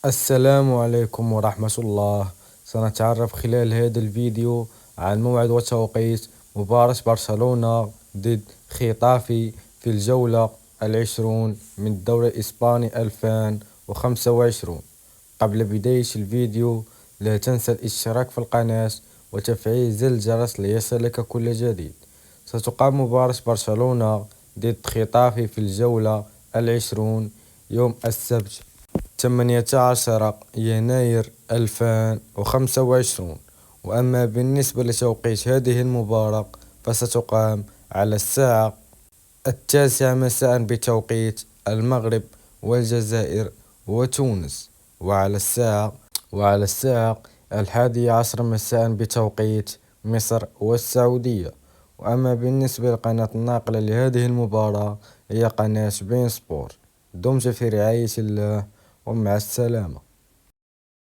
السلام عليكم ورحمة الله. سنتعرف خلال هذا الفيديو عن موعد وتوقيت مباراة برشلونة ضد ختافي في الجولة 20 من الدوري الإسباني 2025. قبل بداية الفيديو لا تنسى الاشتراك في القناة وتفعيل زر الجرس ليصلك كل جديد. ستقام مباراة برشلونة ضد ختافي في الجولة 20 يوم السبت 18 يناير 2025. وأما بالنسبة لتوقيت هذه المباراة فستقام على الساعة 9 مساء بتوقيت المغرب والجزائر وتونس، وعلى الساعة 11 مساء بتوقيت مصر والسعودية. وأما بالنسبة لقناة الناقلة لهذه المباراة هي قناة بين سبورت. دمت في رعاية الله ومع السلامة.